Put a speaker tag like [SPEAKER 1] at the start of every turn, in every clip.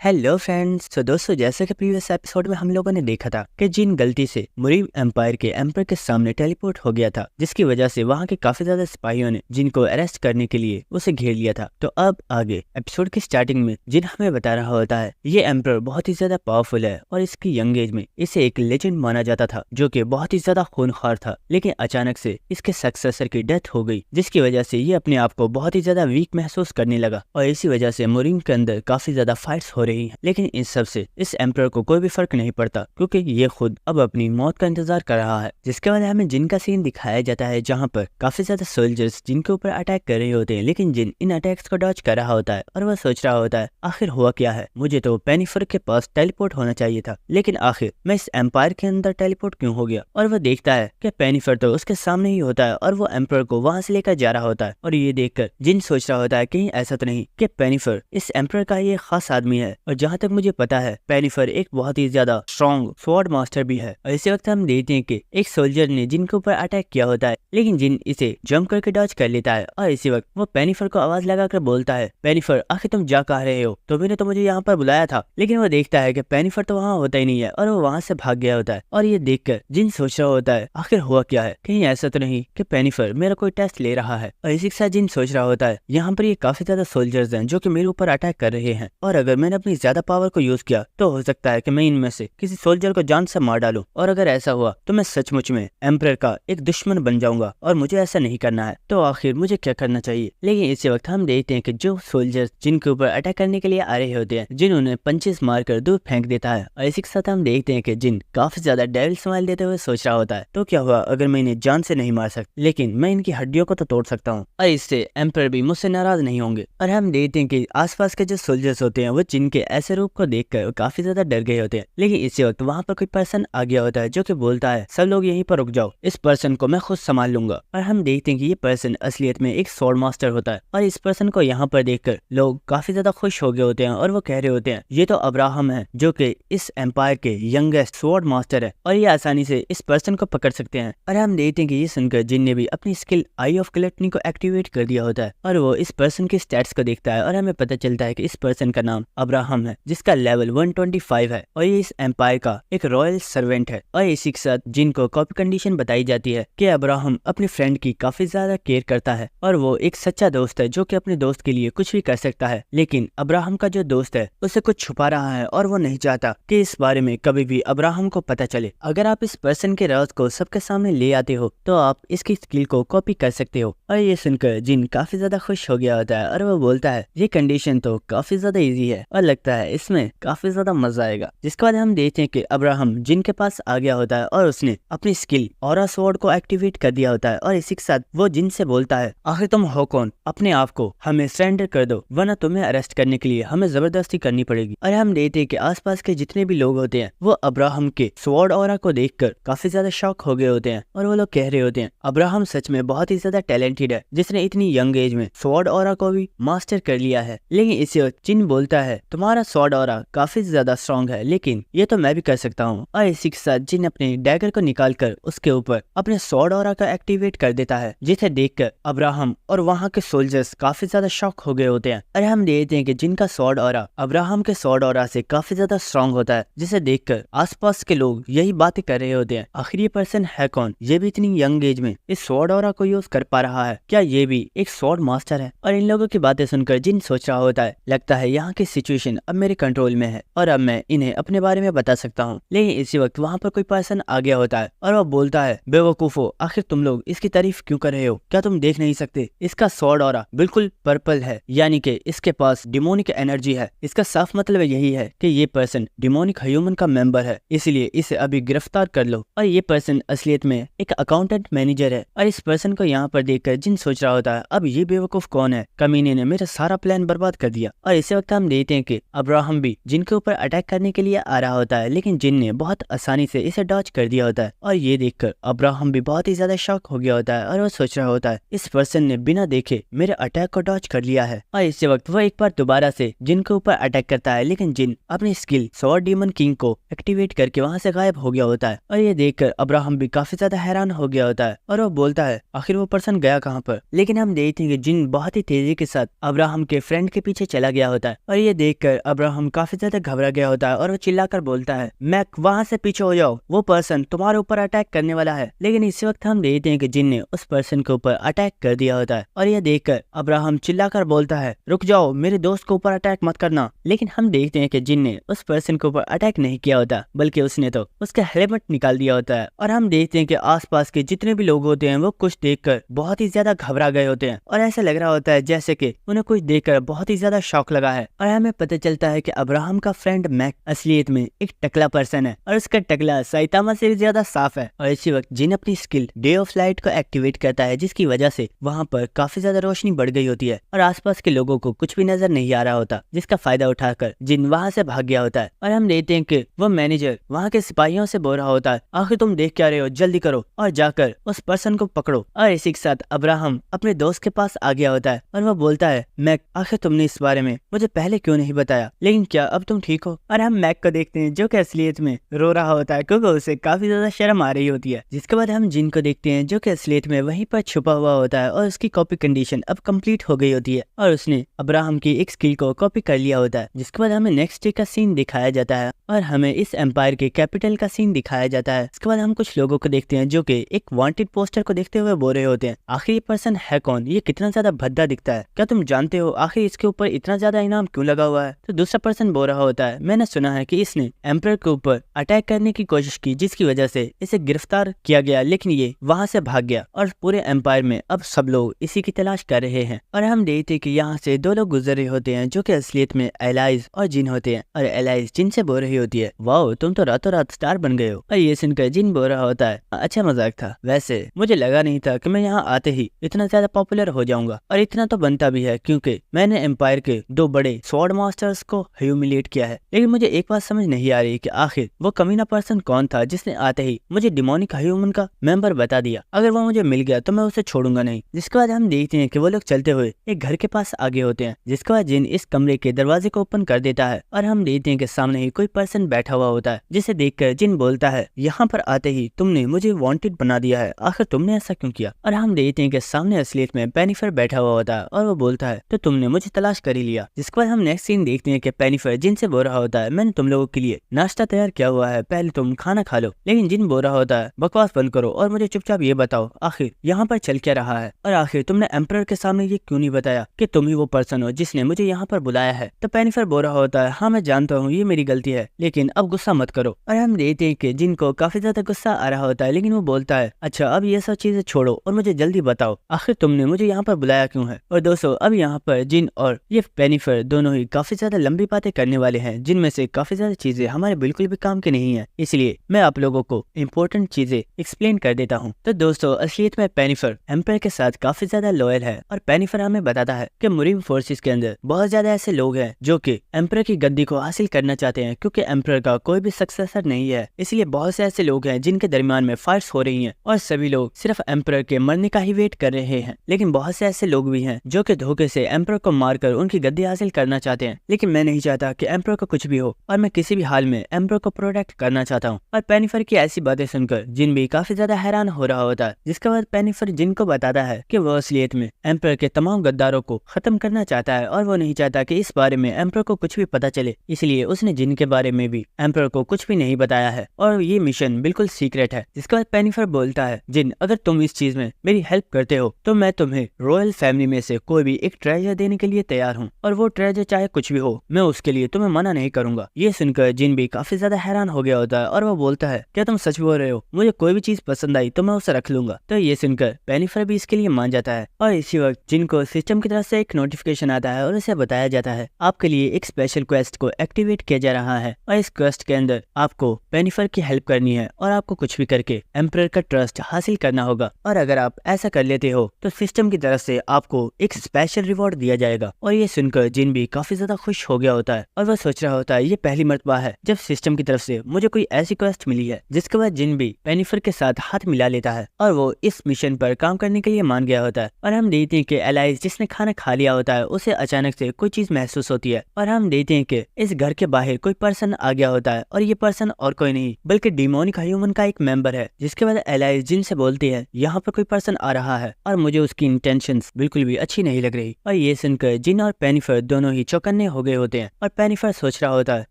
[SPEAKER 1] Hello friends. तो दोस्तों, जैसे कि प्रीवियस एपिसोड में हम लोगों ने देखा था कि जिन गलती से मुरीम एम्पायर के एम्पर के सामने टेलीपोर्ट हो गया था, जिसकी वजह से वहां के काफी ज्यादा सिपाहियों ने जिन को अरेस्ट करने के लिए उसे घेर लिया था। तो अब आगे एपिसोड की स्टार्टिंग में जिन हमें बता रहा होता है ये एम्पर बहुत ही ज्यादा पावरफुल है और इसकी यंग एज में इसे एक लेजेंड माना जाता था जो कि बहुत ही ज्यादा खूनखार था। लेकिन अचानक से इसके सक्सेसर की डेथ हो गई, जिसकी वजह से ये अपने आप को बहुत ही ज्यादा वीक महसूस करने लगा और इसी वजह से मुरीम के अंदर काफी ज्यादा फाइट्स हो रही हैं। लेकिन इस सब से इस एम्परर को कोई भी फर्क नहीं पड़ता, क्योंकि ये खुद अब अपनी मौत का इंतजार कर रहा है। जिसके बाद हमें जिन का सीन दिखाया जाता है जहाँ पर काफी ज्यादा सोल्जर्स जिनके ऊपर अटैक कर रहे होते हैं, लेकिन जिन इन अटैक्स को डॉज कर रहा होता है और वह सोच रहा होता है आखिर हुआ क्या है, मुझे तो पेनिफर के पास टेलीपोर्ट होना चाहिए था, लेकिन आखिर मैं इस एम्पायर के अंदर टेलीपोर्ट क्यों हो गया। और वह देखता है कि पेनिफर तो उसके सामने ही होता है और वो एम्परर को वहां से लेकर जा रहा होता है। और ये देखकर जिन सोच रहा होता है कहीं ऐसा तो नहीं कि पेनिफर इस एम्परर का ये खास आदमी है। और जहाँ तक मुझे पता है पेनिफर एक बहुत ही ज्यादा स्ट्रॉन्ग स्वॉर्ड मास्टर भी है। और इसी वक्त हम देखते हैं कि एक सोल्जर ने जिन के ऊपर अटैक किया होता है, लेकिन जिन इसे जंप करके डॉज कर लेता है। और इसी वक्त वो पेनिफर को आवाज लगाकर बोलता है, पेनिफर आखिर तुम जा कह रहे हो, तुमने तो मुझे यहाँ पर बुलाया था। लेकिन वो देखता है कि पेनिफर तो वहाँ होता ही नहीं है और वो वहाँ से भाग गया होता है। और ये देखकर जिन सोच रहा होता है आखिर हुआ क्या है, कहीं ऐसा तो नहीं कि पेनिफर मेरा कोई टेस्ट ले रहा है। और इसी के साथ जिन सोच रहा होता है यहाँ पर ये काफी ज्यादा सोल्जर्स हैं जो कि मेरे ऊपर अटैक कर रहे हैं, और अगर मैंने अपनी ज्यादा पावर को यूज किया तो हो सकता है कि मैं इनमें से किसी सोल्जर को जान से मार डालूं। और अगर ऐसा हुआ तो मैं सचमुच में एम्परर का एक दुश्मन बन जाऊंगा और मुझे ऐसा नहीं करना है। तो आखिर मुझे क्या करना चाहिए। लेकिन इसी वक्त हम देखते हैं कि जो सोल्जर्स जिनके ऊपर अटैक करने के लिए आ रहे होते हैं, जिन्होंने पंचेस मारकर दूर फेंक देता है। और इसी के साथ हम देखते हैं कि जिन काफी ज्यादा डेविल स्माइल देते हुए सोच रहा होता है, तो क्या हुआ अगर मैं इन्हें जान से नहीं मार सकता, लेकिन मैं इनकी हड्डियों को तो तोड़ सकता हूँ और इससे एम्परर भी मुझसे नाराज नहीं होंगे। और हम देखते हैं कि आसपास के जो सोल्जर्स होते हैं वो जिन के ऐसे रूप को देखकर काफी ज्यादा डर गए होते हैं। लेकिन इसी वक्त वहाँ पर कोई पर्सन आ गया होता है जो कि बोलता है, सब लोग यहीं पर रुक जाओ, इस पर्सन को मैं खुद संभाल लूंगा। और हम देखते हैं कि ये पर्सन असलियत में एक स्वॉर्ड मास्टर होता है। और इस पर्सन को यहाँ पर देखकर लोग काफी ज्यादा खुश हो गए होते हैं और वो कह रहे होते हैं, ये तो अब्राहम है जो कि इस एम्पायर के यंगेस्ट स्वॉर्ड मास्टर है और ये आसानी से इस पर्सन को पकड़ सकते हैं। और हम देखते हैं कि ये सुनकर जिन ने भी अपनी स्किल आई ऑफ ग्लटनी को एक्टिवेट कर दिया होता है और वो इस पर्सन के स्टैट्स को देखता है और हमें पता चलता है कि इस पर्सन का नाम अब्राहम है, जिसका लेवल 125 है और ये इस एम्पायर का एक रॉयल सर्वेंट है। और इसी के साथ जिन को कॉपी कंडीशन बताई जाती है कि अब्राहम अपने फ्रेंड की काफी ज्यादा केयर करता है और वो एक सच्चा दोस्त है जो कि अपने दोस्त के लिए कुछ भी कर सकता है। लेकिन अब्राहम का जो दोस्त है उसे कुछ छुपा रहा है और वो नहीं चाहता कि इस बारे में कभी भी अब्राहम को पता चले। अगर आप इस पर्सन के राज को सबके सामने ले आते हो तो आप इसकी स्किल को कॉपी कर सकते हो। और ये सुनकर जिन काफी ज्यादा खुश हो गया होता है और वो बोलता है, ये कंडीशन तो काफी ज्यादा इजी है और लगता है इसमें काफी ज्यादा मजा आएगा। जिसके बाद हम देखते हैं कि अब्राहम जिन के पास आ गया होता है और उसने अपनी स्किल ऑरा स्वॉर्ड को एक्टिवेट कर दिया होता है। और इसी के साथ वो जिन से बोलता है, आखिर तुम हो कौन, अपने आप को हमें सरेंडर कर दो वरना तुम्हें अरेस्ट करने के लिए हमें जबरदस्ती करनी पड़ेगी। और हम देखते हैं कि आसपास के जितने भी लोग होते हैं वो अब्राहम के स्वॉर्ड ऑरा को देखकर काफी ज्यादा शॉक हो गए होते हैं और वो लोग कह रहे होते हैं, अब्राहम सच में बहुत ही ज्यादा टैलेंटेड है जिसने इतनी यंग एज में स्वॉर्ड ऑरा को भी मास्टर कर लिया है। लेकिन इसी वक्त जिन बोलता है, तुम्हारा स्वॉर्ड ऑरा काफी ज्यादा स्ट्रॉन्ग है लेकिन ये तो मैं भी कर सकता हूँ। और इसी के साथ जिन अपने डैगर को निकालकर उसके ऊपर अपने स्वॉर्ड ऑरा का एक्टिवेट कर देता है, जिसे देखकर अब्राहम और वहाँ के सोल्जर्स काफी ज्यादा शॉक हो गए होते हैं। और हम देखते हैं कि जिनका स्वॉर्ड ऑरा अब्राहम के स्वॉर्ड ऑरा से काफी ज्यादा स्ट्रॉन्ग होता है, जिसे देखकर आसपास के लोग यही बातें कर रहे होते हैं, आखिर ये पर्सन है कौन, ये भी इतनी यंग एज में इस स्वॉर्ड ऑरा को यूज कर पा रहा है, क्या ये भी एक स्वॉर्ड मास्टर है। और इन लोगों की बातें सुनकर जिन सोच रहा होता है, लगता है यहाँ की सिचुएशन अब मेरे कंट्रोल में है और अब मैं इन्हें अपने बारे में बता सकता हूँ। लेकिन इसी वक्त वहाँ पर कोई पर्सन आ गया होता है और वो बोलता है, बेवकूफो, आखिर तुम लोग इसकी तारीफ क्यों कर रहे हो, क्या तुम देख नहीं सकते इसका स्वॉर्ड ऑरा बिल्कुल पर्पल है, यानी कि इसके पास डिमोनिक एनर्जी है। इसका साफ मतलब यही है कि ये पर्सन डिमोनिक ह्यूमन का मेंबर है, इसलिए इसे अभी गिरफ्तार कर लो। और ये पर्सन असलियत में एक अकाउंटेंट मैनेजर है। और इस पर्सन को यहाँ पर देखकर जिन सोच रहा होता है, अब ये बेवकूफ कौन है, कमीने ने मेरा सारा प्लान बर्बाद कर दिया। और इसी वक्त हम देखते हैं कि अब्राहम भी जिनके ऊपर अटैक करने के लिए आ रहा होता है, लेकिन जिन ने बहुत आसानी से इसे डॉज कर दिया होता है। और ये देखकर अब्राहम भी बहुत ही ज्यादा शॉक हो गया होता है और वो सोच रहा होता है, इस पर्सन ने बिना देखे मेरे अटैक को डॉज कर लिया है। और इसी वक्त वो एक बार दोबारा से जिन के ऊपर अटैक करता है, लेकिन जिन अपनी स्किल स्वॉर्ड डीमन किंग को एक्टिवेट करके वहां से गायब हो गया होता है। और ये देखकर अब्राहम भी काफी ज्यादा हैरान हो गया होता है और वो बोलता है, आखिर वो पर्सन गया कहाँ पर। लेकिन हम देखते हैं कि जिन बहुत ही तेजी के साथ अब्राहम के फ्रेंड के पीछे चला गया होता है। और ये देखकर अब्राहम काफी ज्यादा घबरा गया होता है और वो चिल्लाकर बोलता है, मैक वहाँ से पीछे हो जाओ, वो पर्सन तुम्हारे ऊपर अटैक करने वाला है। लेकिन इसी वक्त हम देखते हैं कि जिन ने उस पर्सन के ऊपर अटैक कर दिया होता है और यह देखकर अब्राहम चिल्लाकर बोलता है, रुक जाओ, मेरे दोस्त के ऊपर अटैक मत करना। लेकिन हम देखते हैं कि जिन ने उस पर्सन के ऊपर अटैक नहीं किया होता, बल्कि उसने तो उसका हेलमेट निकाल दिया होता है। और हम देखते हैं कि आसपास के जितने भी लोग होते हैं वो कुछ देखकर बहुत ही ज्यादा घबरा गए होते हैं और ऐसा लग रहा होता है जैसे कि उन्हें कुछ देखकर बहुत ही ज्यादा शौक लगा है। और हमें पता चलता है कि अब्राहम का फ्रेंड मैक असलियत में एक टकला पर्सन है और उसका टकला साइतामा से भी ज्यादा साफ है। और इसी वक्त जिन अपनी स्किल डे ऑफ लाइट को एक्टिवेट करता है, जिसकी वजह से वहाँ पर काफी ज्यादा रोशनी बढ़ गई होती है और आसपास के लोगों को कुछ भी नजर नहीं आ रहा होता, जिसका फायदा उठाकर जिन वहाँ से भाग गया होता है। और हम देखते हैं कि वो मैनेजर वहाँ के सिपाहियों से बोल रहा होता है, आखिर तुम देख क्या रहे हो, जल्दी करो और जाकर उस पर्सन को पकड़ो। और इसी के साथ अब्राहम अपने दोस्त के पास आ गया होता है और वो बोलता है, मैक आखिर तुमने इस बारे में मुझे पहले क्यों नहीं बताया, लेकिन क्या अब तुम ठीक हो? और हम मैक को देखते हैं जो कि असलियत में रो रहा होता है क्योंकि उसे काफी ज्यादा शर्म आ रही होती है। जिसके बाद हम जिन को देखते हैं जो कि असलियत में वहीं पर छुपा हुआ होता है और उसकी कॉपी कंडीशन अब कंप्लीट हो गई होती है और उसने अब्राहम की एक स्किल को कॉपी कर लिया होता है। जिसके बाद हमें नेक्स्ट डे का सीन दिखाया जाता है और हमें इस एम्पायर के कैपिटल का सीन दिखाया जाता है। इसके बाद हम कुछ लोगों को देखते हैं जो कि एक वांटेड पोस्टर को देखते हुए बोल रहे होते हैं, आखिर ये पर्सन है कौन, ये कितना ज्यादा भद्दा दिखता है, क्या तुम जानते हो आखिर इसके ऊपर इतना ज्यादा इनाम क्यों लगा हुआ है? तो दूसरा पर्सन बोल रहा होता है, मैंने सुना है कि इसने एम्पायर के ऊपर अटैक करने की कोशिश की, जिसकी वजह से इसे गिरफ्तार किया गया, लेकिन ये वहाँ से भाग गया और पूरे एम्पायर में अब सब लोग इसी की तलाश कर रहे हैं। और हम देखते हैं कि यहाँ से दो लोग गुजर रहे होते हैं जो कि असलियत में एलाइज और जिन होते हैं। और एलाइज जिन से बोल रही होती है, वाओ तुम तो रातों रात स्टार बन गए हो। और ये सुनकर जिन बोल रहा होता है, अच्छा मजाक था, वैसे मुझे लगा नहीं था कि मैं यहाँ आते ही इतना ज्यादा पॉपुलर हो जाऊंगा, और इतना तो बनता भी है क्योंकि मैंने एम्पायर के दो बड़े स्वॉर्ड मास्टर्स को ह्यूमिलेट किया है। लेकिन मुझे एक बात समझ नहीं आ रही कि आखिर वो कमीना पर्सन कौन था जिसने आते ही मुझे डिमोनिक ह्यूमन का मेंबर बता दिया। अगर वो मुझे मिल गया तो मैं उसे छोड़ूंगा नहीं। जिसके बाद हम देखते हैं कि वो लोग चलते हुए एक घर के पास आगे होते हैं। जिसके बाद जिन इस कमरे के दरवाजे को ओपन कर देता है और हम देखते हैं कि सामने ही कोई पर्सन बैठा हुआ होता है, जिसे देखकर जिन बोलता है, यहाँ पर आते ही तुमने मुझे वांटेड बना दिया है, आखिर तुमने ऐसा क्यों किया? और हम देखते हैं कि सामने असलियत में पेनिफर बैठा हुआ होता है और वो बोलता है, तो तुमने मुझे तलाश कर ही लिया। जिसके बाद हम नेक्स्ट सीन देखते हैं कि पेनिफर जिन से बोल रहा होता है, मैंने तुम लोगों के लिए नाश्ता तैयार किया हुआ है, पहले तुम खाना खा लो। लेकिन जिन बोल रहा होता है, बकवास बंद करो और मुझे चुपचाप ये बताओ आखिर यहाँ पर चल क्या रहा है, और आखिर तुमने एम्परर के सामने ये क्यों नहीं बताया कि तुम ही वो पर्सन हो जिसने मुझे यहाँ पर बुलाया है? तो पेनिफर बोल रहा होता है, हाँ मैं जानता हूँ ये मेरी गलती है, लेकिन अब गुस्सा मत करो। और हम देखते हैं कि जिन को काफी ज्यादा गुस्सा आ रहा होता है, लेकिन वो बोलता है, अच्छा अब ये सब चीजें छोड़ो और मुझे जल्दी बताओ आखिर तुमने मुझे यहाँ पर बुलाया क्यों है? और दोस्तों अब यहाँ पर जिन और ये पेनिफर दोनों ही काफी ज्यादा लंबी बातें करने वाले हैं, जिनमें से काफी ज्यादा चीजें हमारे बिल्कुल भी काम की नहीं है, इसलिए मैं आप लोगों को इम्पोर्टेंट चीजें एक्सप्लेन कर देता हूँ। तो दोस्तों असलियत में पेनिफर एम्पायर के साथ काफी ज्यादा लॉयल है और पेनिफर हमें बताता है कि मुरीम फोर्सेस के अंदर बहुत ज्यादा ऐसे लोग हैं जो कि एम्पायर की गद्दी को हासिल करना चाहते हैं, क्योंकि एम्पायर का कोई भी सक्सेसर नहीं है। इसलिए बहुत से ऐसे लोग हैं जिनके दरमियान में फाइट्स हो रही हैं और सभी लोग सिर्फ एम्पायर के मरने का ही वेट कर रहे हैं। लेकिन बहुत से ऐसे लोग भी हैं जो कि धोखे से एम्पायर को मारकर उनकी गद्दी हासिल करना चाहते हैं। लेकिन मैं नहीं चाहता कि एम्पायर को कुछ भी हो और मैं किसी भी हाल में एम्पायर को प्रोटेक्ट करना चाहता हूँ। और पेनिफर की ऐसी बातें सुनकर जिन भी काफी ज्यादा हैरान हो रहा होता है। जिसके बाद पेनिफर जिन को बताता है कि वो असलियत में एम्पायर के तमाम गद्दारों को खत्म करना चाहता है और वो नहीं चाहता कि इस बारे में एम्पायर को कुछ भी पता चले, इसलिए उसने जिन के बारे में भी एम्पायर को कुछ भी नहीं बताया है और ये मिशन बिल्कुल सीक्रेट है। जिसके बाद पेनिफर बोलता है, जिन अगर तुम इस चीज में मेरी हेल्प करते हो तो मैं तुम्हें रॉयल फैमिली में से कोई भी एक ट्रेजर देने के लिए तैयार हूँ, और वो ट्रेजर चाहे कुछ भी हो मैं उसके लिए तुम्हें मना नहीं करूंगा। ये सुनकर जिन भी काफी ज्यादा हैरान हो गया होता है और वो बोलता है, क्या तुम सच बोल रहे हो? मुझे कोई भी चीज पसंद आई तो मैं उसे रख लूंगा। तो ये सुनकर पेनिफर भी इसके लिए मान जाता है और इसी वक्त जिन को सिस्टम की तरफ से एक नोटिफिकेशन आता है और उसे बताया जाता है, आपके लिए एक स्पेशल क्वेस्ट को एक्टिवेट किया जा रहा है और इस क्वेस्ट के अंदर आपको पेनिफर की हेल्प करनी है और आपको कुछ भी करके एम्परर का ट्रस्ट हासिल करना होगा, और अगर आप ऐसा कर लेते हो तो सिस्टम की तरफ से आपको एक स्पेशल रिवॉर्ड दिया जाएगा। और ये सुनकर जिन भी काफी ज्यादा खुश हो गया होता है और वह सोच रहा होता है, ये पहली मर्तबा है जब सिस्टम की तरफ से मुझे कोई ऐसी क्वेस्ट मिली है। जिसके बाद जिन भी पेनिफर के साथ हाथ मिला लेता है और वो इस मिशन पर काम करने के लिए मान गया होता है। और हम देखते हैं कि एलाइज जिसने खाना खा लिया होता है उसे अचानक से कोई चीज महसूस होती है और हम देखते हैं कि इस घर के बाहर कोई पर्सन आ गया होता है और ये पर्सन और कोई नहीं बल्कि डिमोनिक ह्यूमन का एक मेंबर है। जिसके बाद एलाइज जिन से बोलती है, यहाँ पर कोई पर्सन आ रहा है और मुझे उसकी इंटेंशंस बिल्कुल भी अच्छी नहीं लग रही। और ये सुनकर जिन और पेनिफर दोनों ही चौकन्ने हो गए होते हैं और पेनिफर सोच रहा होता है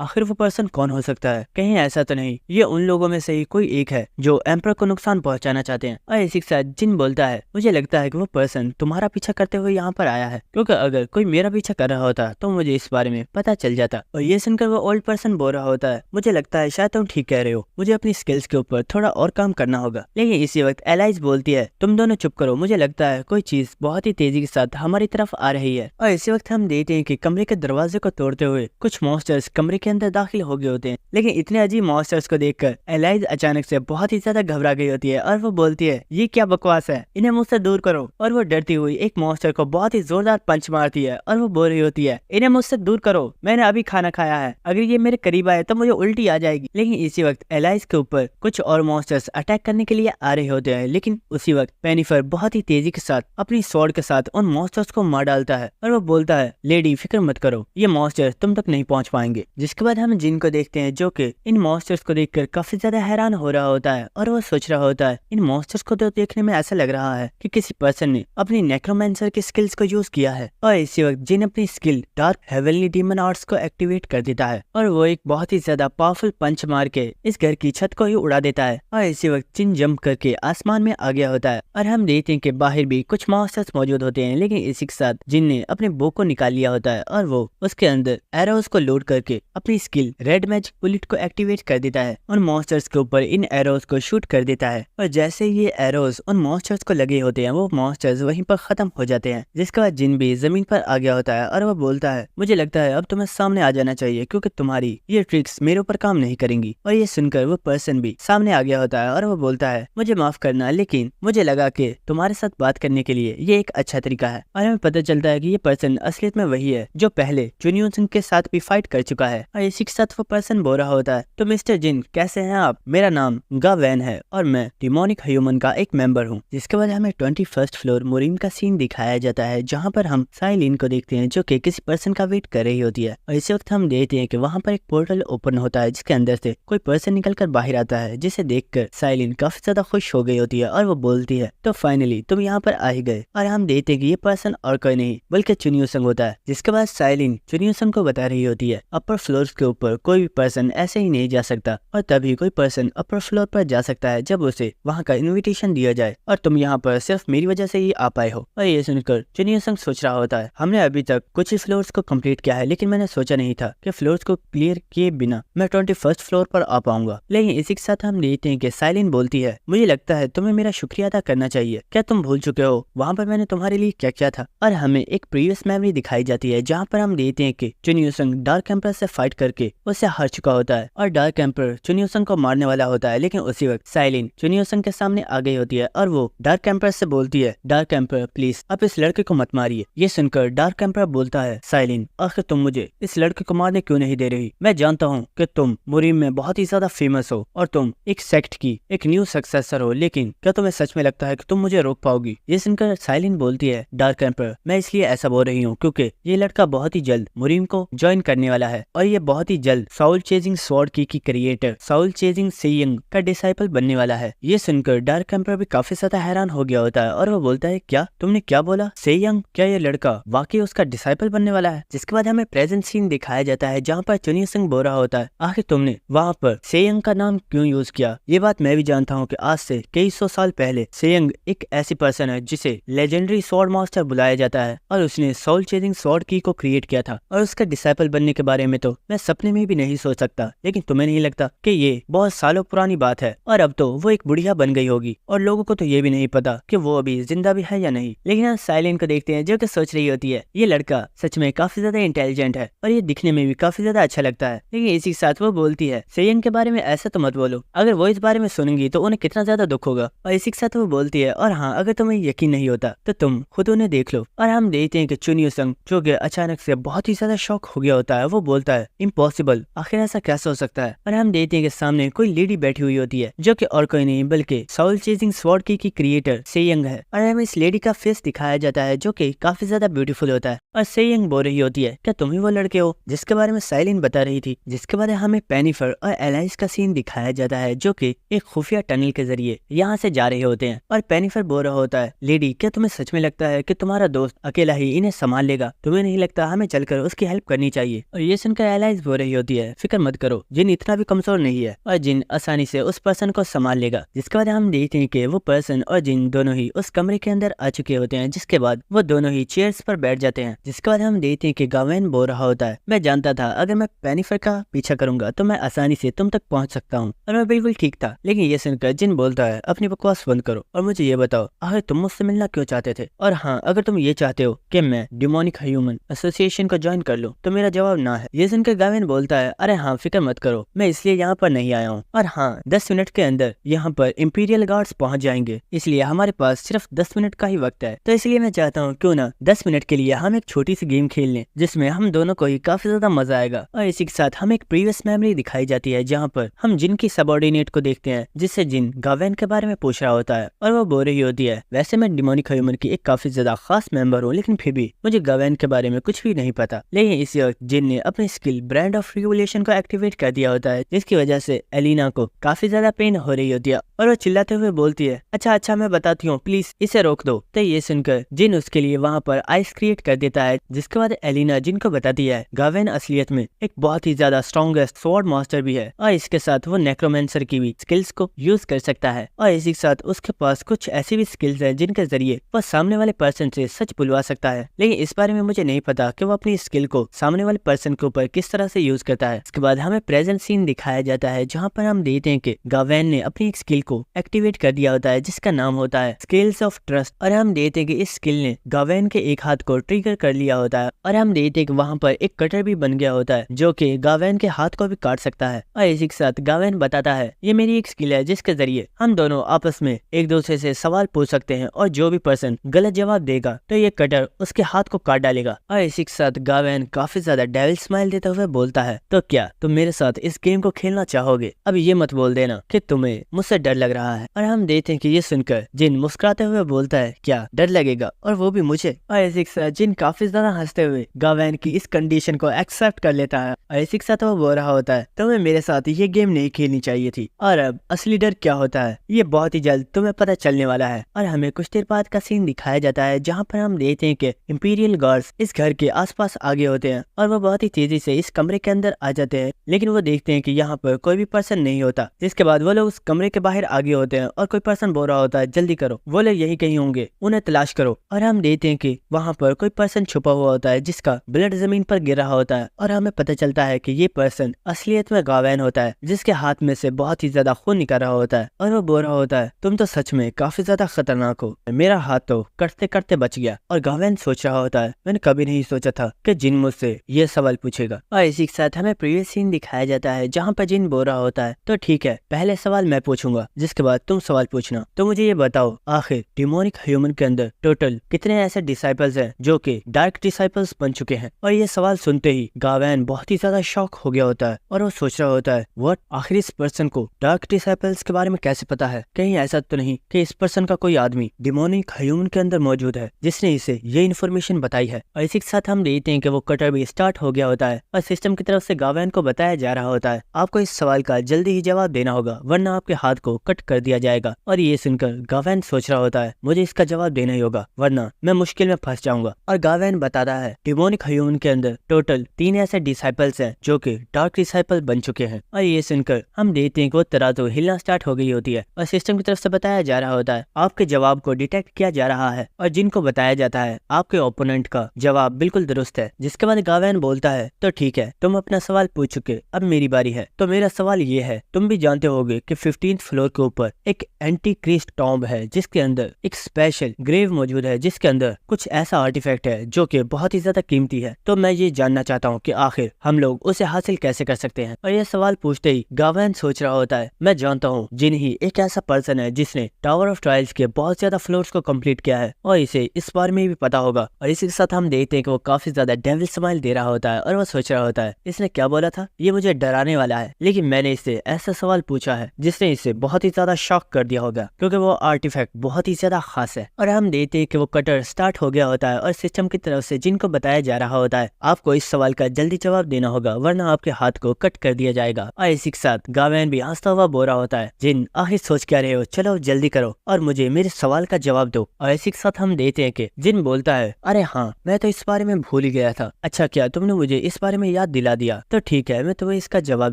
[SPEAKER 1] आखिर वो पर्सन कौन हो सकता है, कहीं ऐसा तो नहीं ये उन लोगों में से ही कोई एक है जो एम्पर को नुकसान पहुंचाना चाहते हैं। और इसी के साथ जिन बोलता है मुझे लगता है कि वो पर्सन तुम्हारा पीछा करते हुए यहाँ पर आया है, क्योंकि अगर कोई मेरा पीछा कर रहा होता तो मुझे इस बारे में पता चल जाता। और ये सुनकर वो ओल्ड पर्सन बोल रहा होता है मुझे लगता है शायद तुम ठीक कह रहे हो, मुझे अपनी स्किल्स के ऊपर थोड़ा और काम करना होगा। लेकिन इसी वक्त एलाइज बोलती है तुम दोनों चुप करो, मुझे लगता है कोई चीज बहुत ही तेजी के साथ हमारी तरफ आ रही है। और इसी वक्त हम देखते हैं कि कमरे के दरवाजे को तोड़ते हुए कुछ मॉन्स्टर्स कमरे के अंदर दाखिल हो गए होते हैं। लेकिन इतने अजीब मॉन्स्टर्स को देखकर एलाइज अचानक से बहुत ही ज्यादा घबरा गई होती है और वो बोलती है ये क्या बकवास है, इन्हें मुझसे दूर करो। और वो डरती हुई एक मॉन्स्टर को बहुत ही जोरदार पंच मारती है और वो बोल रही होती है इन्हें मुझसे दूर करो, मैंने अभी खाना खाया है, अगर ये मेरे करीब आए तो मुझे उल्टी आ जाएगी। लेकिन इसी वक्त एलाइज के ऊपर कुछ और मॉन्स्टर्स अटैक करने के लिए आ रहे होते हैं। लेकिन उसी वक्त पेनिफर बहुत ही तेजी के साथ अपनी स्वॉर्ड के साथ उन मॉन्स्टर्स को मार डालता है और वो बोलता है लेडी फिक्र मत करो, ये मॉन्स्टर तुम तक नहीं पहुंच पाएंगे। जिसके बाद हम जिन को देखते हैं जो कि इन मॉन्स्टर्स को देखकर काफी ज्यादा हैरान हो रहा होता है और वो सोच रहा होता है इन मॉन्स्टर्स को तो देखने में ऐसा लग रहा है कि किसी पर्सन ने अपनी नेक्रोमेंसर की स्किल्स को यूज किया है। और इसी वक्त जिन अपनी skill dark heavenly demon arts को एक्टिवेट कर देता है और वो एक बहुत ही ज्यादा पावरफुल पंच मार के इस घर की छत को ही उड़ा देता है। और इसी वक्त जिन जंप करके आसमान में आ गया होता है और हम देखते हैं कि बाहर भी कुछ मॉन्स्टर्स मौजूद होते हैं। लेकिन इसी के साथ जिन ने अपने बो को निकाल लिया होता है और वो उसके अंदर एरोज को लोड करके अपनी स्किल रेड मैजिक बुलेट को एक्टिवेट कर देता है और मॉन्स्टर्स के ऊपर इन एरोज को शूट कर देता है। और जैसे ये एरोज उन मॉन्स्टर्स को लगे होते हैं वो मॉन्स्टर्स वहीं पर खत्म हो जाते हैं। जिसके बाद जिन भी जमीन पर आ गया होता है और वो बोलता है मुझे लगता है अब तुम्हें सामने आ जाना चाहिए क्योंकि तुम्हारी ये ट्रिक्स मेरे ऊपर काम नहीं करेंगी। और ये सुनकर वो पर्सन भी सामने आ गया होता है और वो बोलता है मुझे माफ करना, लेकिन मुझे लगा कि तुम्हारे साथ बात करने के लिए ये एक अच्छा तरीका है। और हमें पता चलता है कि ये पर्सन असलियत में वही है जो पहले चुनियों सिंह के साथ भी फाइट कर चुका है। और इसी के साथ वो पर्सन बोल रहा होता है तो मिस्टर जिन कैसे हैं आप, मेरा नाम गा वैन है और मैं डिमोनिक ह्यूमन का एक मेंबर हूँ। जिसके बाद हमें 21st फ्लोर मोरिन का सीन दिखाया जाता है जहाँ पर हम साइलिन को देखते हैं जो कि किसी पर्सन का वेट कर रही होती है। और इसी वक्त हम देखते हैं कि वहाँ पर एक पोर्टल ओपन होता है जिसके अंदर से कोई पर्सन निकलकर बाहर आता है, जिसे देखकर साइलिन काफी ज्यादा खुश हो गई होती है और वो बोलती है तो फाइनली तुम यहाँ पर आ ही गए। और हम देखते हैं कि ये पर्सन और कोई नहीं बल्कि चुनियो संग होता है। जिसके बाद साइलिन चुनियो संग को बता रही होती है अपर फ्लोर के ऊपर कोई भी पर्सन ऐसे ही नहीं जा सकता और तभी कोई पर्सन अपर फ्लोर पर जा सकता है जब उसे वहाँ का इन्विटेशन दिया जाए, और तुम यहाँ पर सिर्फ मेरी वजह से ही आ पाए हो। और ये सुनकर चुनियो संग सोच रहा होता है हमने अभी तक कुछ ही फ्लोर्स को कंप्लीट किया है, लेकिन मैंने सोचा नहीं था कि फ्लोर्स को क्लियर किए बिना मैं 21st फ्लोर पर आ पाऊंगा। लेकिन इसी के साथ हम देखते हैं कि साइलिन बोलती है मुझे लगता है तुम्हें मेरा शुक्रिया अदा करना चाहिए, क्या तुम भूल चुके हो वहाँ पर मैंने तुम्हारे लिए क्या किया था। और हमें एक प्रीवियस मेमोरी दिखाई जाती है जहाँ पर हम देखते हैं कि चुनियो संग डार्क एम्पर से फाइट करके उससे हार चुका होता है और डार्क एम्पर चुनियो संग को मारने वाला होता है। लेकिन उसी वक्त साइलिन चुनियो संग के सामने आ गई होती है और वो डार्क एम्पर से बोलती है डार्क एम्पर प्लीज आप इस लड़के को मत मारिए। ये सुनकर डार्क एम्पर बोलता है साइलिन आखिर तुम मुझे इस लड़के को मारने क्यों नहीं दे रही, मैं जानता हूँ कि तुम मुरीम में बहुत ही ज्यादा फेमस हो और तुम एक सेक्ट की एक न्यू सक्सेसर हो, लेकिन क्या तुम्हें सच में लगता है कि तुम मुझे रोक पाओगी। ये सुनकर साइलिन बोलती है डार्क एम्पर मैं इसलिए ऐसा बोल रही हूँ क्योंकि ये लड़का बहुत ही जल्द मुरीम को ज्वाइन करने वाला है और ये बहुत ही जल्द साउल चेजिंग स्वॉर्ड की क्रिएटर साउल चेजिंग सेयंग का डिसाइपल बनने वाला है। ये सुनकर डार्क एम्पर भी काफी ज्यादा हैरान हो गया होता है और वो बोलता है क्या तुमने क्या बोला सेयंग, क्या ये लड़का वाकई उसका डिसाइपल बनने वाला है। जिसके बाद हमें प्रेजेंट सीन दिखाया जाता है जहाँ पर चुनियो सिंह बोल रहा होता है आखिर तुमने वहाँ पर सेयंग का नाम क्यों यूज किया। ये बात मैं भी जानता हूँ कि आज से कई सौ साल पहले सेयंग एक ऐसी पर्सन है जिसे लेजेंडरी स्वॉर्ड मास्टर बुलाया जाता है और उसने साउल चेजिंग स्वॉर्ड की को क्रिएट किया था और उसका डिसाइपल बनने के बारे में तो मैं सपने में भी नहीं सोच सकता। लेकिन तुम्हें नहीं लगता कि ये बहुत सालों पुरानी बात है और अब तो वो एक बुढ़िया बन गई होगी और लोगों को तो ये भी नहीं पता कि वो अभी जिंदा भी है या नहीं। लेकिन हम साइलिन को देखते हैं जो कि सोच रही होती है ये लड़का सच में काफी ज्यादा इंटेलिजेंट है और ये दिखने में भी काफी ज्यादा अच्छा लगता है। लेकिन इसी के साथ वो बोलती है सेयंग के बारे में ऐसा तो मत बोलो, अगर वो इस बारे में सुनेंगी तो उन्हें कितना ज्यादा दुख होगा। और इसी के साथ वो बोलती है और हाँ अगर तुम्हें यकीन नहीं होता तो तुम खुद उन्हें देख लो। और हम देखते हैं कि चुनियो संग जो कि अचानक से बहुत ही ज्यादा शॉक हो गया होता है वो बोलता है इम्पॉसिबल, आखिर ऐसा कैसे हो सकता है। और हम देखते हैं कि सामने कोई लेडी बैठी हुई होती है जो कि और कोई नहीं बल्कि साउल चेजिंग स्वॉर्ड की क्रिएटर सेयंग है। और हमें इस लेडी का फेस दिखाया जाता है जो कि काफी ज्यादा ब्यूटीफुल होता है और सेयंग बोल रही होती है क्या तुम ही वो लड़के हो जिसके बारे में साइलिन बता रही थी। जिसके बाद हमें पेनिफर और एलाइस का सीन दिखाया जाता है जो कि एक खुफिया टनल के जरिए यहाँ से जा रहे होते हैं और पेनिफर बोल रहा होता है लेडी क्या तुम्हें सच में लगता है कि तुम्हारा दोस्त अकेला ही इन्हें संभाल लेगा, तुम्हें नहीं लगता हमें चलकर उसकी हेल्प करनी चाहिए। और ये सुनकर एलाइज बोल रही होती है, फिक्र मत करो, जिन इतना भी कमजोर नहीं है और जिन आसानी से उस पर्सन को संभाल लेगा। जिसके बाद हम देखते हैं कि वो पर्सन और जिन दोनों ही उस कमरे के अंदर आ चुके होते हैं, जिसके बाद वो दोनों ही चेयर्स पर बैठ जाते हैं। जिसके बाद हम देखते हैं कि गावेन बोल रहा होता है, मैं जानता था अगर मैं पेनिफर का पीछा करूंगा तो मैं आसानी से तुम तक पहुंच सकता हूँ, और मैं बिल्कुल ठीक था। लेकिन ये सुनकर जिन बोलता है, अपनी बकवास बंद करो और मुझे ये बताओ, आखिर तुम मुझसे मिलना क्यों चाहते थे? और हाँ, अगर तुम ये चाहते हो कि मैं डिमोनिक ह्यूमन एसोसिएशन को ज्वाइन कर लूँ तो मेरा जवाब ना है। ये सुनकर गावेन बोलता है, अरे हाँ, फिक्र मत करो, मैं इसलिए यहाँ पर नहीं आया हूँ, और हाँ 10 मिनट के अंदर यहाँ पर इंपीरियल गार्ड्स पहुंच जाएंगे, इसलिए हमारे पास सिर्फ 10 मिनट का ही वक्त है। तो इसलिए मैं चाहता हूँ क्यों ना 10 मिनट के लिए हम एक छोटी सी गेम खेल लें, जिसमें हम दोनों को ही काफी ज्यादा मजा आएगा। और इसी के साथ हमें एक प्रीवियस मेमोरी दिखाई जाती है, जहाँ पर हम जिन की सबऑर्डिनेट को देखते हैं, जिससे जिन गावेन के बारे में पूछ रहा होता है, और वो बोल रही होती है, वैसे मैं डिमोनिक ह्यूमन की एक काफी ज्यादा खास मेंबर हूँ, लेकिन फिर भी मुझे गावेन के बारे में कुछ भी नहीं पता। लेकिन इसी वक्त जिन ने अपनी स्किल ब्रांड ऑफ रेगुलेशन को एक्टिवेट कर दिया होता है, जिसकी वजह से एलिना को काफी ज्यादा पेन हो रही होती है, और वो चिल्लाते हुए बोलती है, अच्छा मैं बताती हूँ, प्लीज इसे रोक दो। तो ये सुनकर जिन उसके लिए वहाँ पर आइस क्रिएट कर देता है। जिसके बाद एलिना जिन को बताती है, गावेन असलियत में एक बहुत ही ज्यादा स्ट्रॉन्गेस्ट स्वॉर्ड मास्टर भी है, और इसके साथ वो नेक्रोमेंसर की भी स्किल्स को यूज कर सकता है, और इसी के साथ उसके पास कुछ ऐसी भी स्किल्स है जिनके जरिए वह सामने वाले पर्सन से सच बुलवा सकता है। लेकिन इस बारे में मुझे नहीं पता कि वो अपनी स्किल को सामने वाले पर्सन के ऊपर किस तरह से यूज करता है। इसके बाद हमें प्रेजेंट सीन दिखाया जाता है, जहाँ पर हम देखते हैं कि गावेन ने अपनी एक स्किल को एक्टिवेट कर दिया होता है, जिसका नाम होता है स्किल्स ऑफ ट्रस्ट। और हम देखते हैं कि इस स्किल ने गावेन के एक हाथ को ट्रिगर कर लिया होता है, और हम देखते हैं कि वहाँ पर एक कटर भी बन गया होता है, जो कि गावेन के हाथ को भी काट सकता है। और इसी के साथ गावेन बताता है, ये मेरी एक स्किल है जिसके जरिए हम दोनों आपस में एक दूसरे से सवाल पूछ सकते हैं, और जो भी पर्सन गलत जवाब देगा तो ये कटर उसके हाथ को काट डालेगा। और इसी के साथ गावेन काफी ज्यादा डेविल स्माइल देते हुए बोलता है, तो क्या तुम मेरे साथ इस गेम को खेलना चाहोगे? अब ये मत बोल देना कि तुम्हें मुझसे डर लग रहा है। और हम देखते हैं कि ये सुनकर जिन मुस्कुराते हुए बोलता है, क्या डर लगेगा, और वो भी मुझे? और इसी के साथ जिन काफी ज्यादा हंसते हुए गावेन की इस कंडीशन को एक्सेप्ट कर लेता है, और इसी के साथ वो बोल रहा होता है, तुम्हें मेरे साथ ये गेम नहीं खेलनी चाहिए थी, और अब असली डर क्या होता है ये बहुत ही जल्द तुम्हें पता चलने वाला है। और हमें कुछ देर बाद का सीन दिखाया जाता है, जहाँ पर हम देखते हैं कि इंपीरियल गार्ड्स इस घर के आसपास आगे होते हैं, और वो बहुत ही तेजी से इस कमरे के अंदर आ जाते हैं। लेकिन वो देखते हैं कि यहाँ पर कोई भी पर्सन नहीं होता। जिसके बाद वो लोग उस कमरे के बाहर आगे होते हैं, और कोई पर्सन बोल रहा होता है, जल्दी करो, वो लोग यही कहीं होंगे, उन्हें तलाश करो। और हम देखते हैं कि वहाँ पर कोई पर्सन छुपा हुआ होता है, जिसका ब्लड जमीन पर गिर रहा होता है, और हमें पता चलता है कि ये पर्सन असलियत में गावेन होता है, जिसके हाथ में से बहुत ही ज्यादा खून निकल रहा होता है। और वो बोल रहा होता है, तुम तो सच में काफी ज्यादा खतरनाक हो, मेरा हाथ तो कटते कटते बच गया। और गावेन सोच रहा होता है, मैंने कभी नहीं सोचा था कि जिन मुझसे ये सवाल पूछेगा। और इसी के साथ हमें प्रीवियस सीन दिखाया जाता है, जहाँ पर जिन बोल रहा होता है, तो ठीक है, पहले सवाल मैं पूछूंगा, जिसके बाद तुम सवाल पूछना। तो मुझे ये बताओ, आखिर डिमोनिक ह्यूमन के अंदर टोटल कितने ऐसे डिसाइपल्स हैं जो कि डार्क डिसाइपल्स बन चुके हैं? और ये सवाल सुनते ही गावेन बहुत ही ज्यादा शॉक हो गया होता है, और वो सोच रहा होता है, व्हाट, आखिर इस पर्सन को डार्क डिसाइपल्स के बारे में कैसे पता है? कहीं ऐसा तो नहीं कि इस पर्सन का कोई आदमी डिमोनिक ह्यूमन के अंदर मौजूद है, जिसने इसे ये इन्फॉर्मेशन बताई है? और इसी के साथ हम देखते हैं कि वो कटर भी स्टार्ट हो गया होता है, और सिस्टम की तरफ से गावेन को बताया जा रहा होता है, आपको इस सवाल का जल्दी ही जवाब देना होगा, वरना आपके हाथ को कट कर दिया जाएगा। और ये सुनकर गावेन सोच रहा होता है, मुझे इसका जवाब देना ही होगा, वरना मैं मुश्किल में फंस जाऊंगा। और गावेन बताता है, डिमोनिक ह्यूमन के अंदर टोटल 3 ऐसे डिसाइपल्स हैं जो कि डार्क डिसाइपल बन चुके हैं। और ये सुनकर हम देखते हैं कि वो तराजू हिलना स्टार्ट हो गई होती है, और सिस्टम की तरफ से बताया जा रहा होता है, आपके जवाब को डिटेक्ट किया जा रहा है। और जिनको बताया जाता है, आपके ओपोनेंट का जवाब बिल्कुल दुरुस्त है। जिसके बाद गावेन बोलता है, तो ठीक है, तुम अपना सवाल पूछ चुके, अब मेरी बारी है। तो मेरा सवाल ये है, तुम भी जानते होगे कि 15th फ्लोर के ऊपर एक एंटी क्रिस्ट टॉम्ब है, जिसके अंदर एक स्पेशल ग्रेव मौजूद है, जिसके अंदर कुछ ऐसा आर्टिफैक्ट है जो कि बहुत ही ज्यादा कीमती है। तो मैं ये जानना चाहता हूँ कि आखिर हम लोग उसे हासिल कैसे कर सकते हैं? और ये सवाल पूछते ही गावेन सोच रहा होता है, मैं जानता हूँ जिन ही एक ऐसा पर्सन है जिसने टावर ऑफ ट्रायल्स के बहुत ज्यादा फ्लोर्स को कंप्लीट किया है, और इसे इस बारे में भी पता होगा। और इसी के साथ हम देखते हैं कि वो काफी ज्यादा डेविल स्माइल दे रहा होता है, और वो सोच रहा होता है, इसने क्या बोला था, ये मुझे डराने वाला है, लेकिन मैंने इससे ऐसा सवाल पूछा है जिसने इसे बहुत ही ज्यादा शॉक कर दिया होगा, क्योंकि वो आर्टिफैक्ट बहुत ही ज्यादा खास है। और हम देखते हैं कि वो कटर स्टार्ट हो गया होता है, और सिस्टम की तरफ से जिनको बताया जा रहा होता है, आपको इस सवाल का जल्दी जवाब देना होगा, वरना आपके हाथ को कट कर दिया जाएगा। और इसी के साथ गावेन भी हंसता हुआ बोल रहा होता है, जिन आखिर सोच क्या रहे हो, चलो जल्दी करो और मुझे मेरे सवाल का जवाब दो। और इसी के साथ हम देखते हैं कि जिन बोलता है, अरे हाँ, मैं तो इस बारे में भूल ही गया गया था। अच्छा किया तुमने मुझे इस बारे में याद दिला दिया। तो ठीक है, मैं तुम्हें इसका जवाब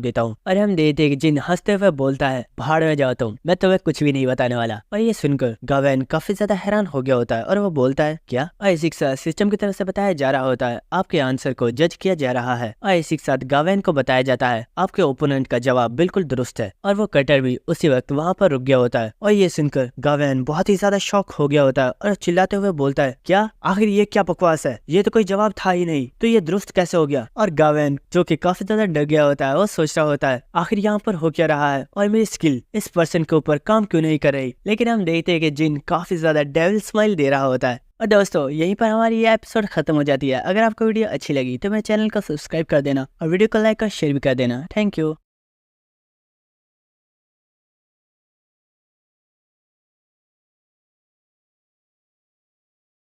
[SPEAKER 1] देता हूँ। और हम देखते हैं कि जिन हंसते हुए बोलता है, भाड़ में जाओ तुम, मैं तुम्हें कुछ भी नहीं बताने वाला। और ये सुनकर गावेन काफी ज्यादा हैरान हो गया होता है और वो बोलता है, क्या? आइसिक साथ सिस्टम की तरफ से बताया जा रहा होता है, आपके आंसर को जज किया जा रहा है। आइसिक साथ गावेन को बताया जाता है, आपके ओपोनेंट का जवाब बिल्कुल दुरुस्त है। और वो कटर भी उसी वक्त वहाँ पर रुक गया होता है। और ये सुनकर गावेन बहुत ही ज्यादा शॉक हो गया होता है और चिल्लाते हुए बोलता है, क्या? आखिर ये क्या बकवास है? ये तो कोई जवाब था ही नहीं, तो ये दुरुस्त कैसे हो गया? और गावेन जो कि काफी ज्यादा डर गया होता है, वो सोच रहा होता है, आखिर यहाँ पर हो क्या रहा है और मेरी स्किल इस पर्सन के ऊपर काम क्यों नहीं कर रही। लेकिन हम देखते हैं कि जिन काफी ज्यादा डेविल स्माइल दे रहा होता है। और दोस्तों यहीं पर हमारी ये एपिसोड खत्म हो जाती है। अगर आपको वीडियो अच्छी लगी तो मेरे चैनल को सब्सक्राइब कर देना और वीडियो को लाइक और शेयर भी कर देना। Thank you.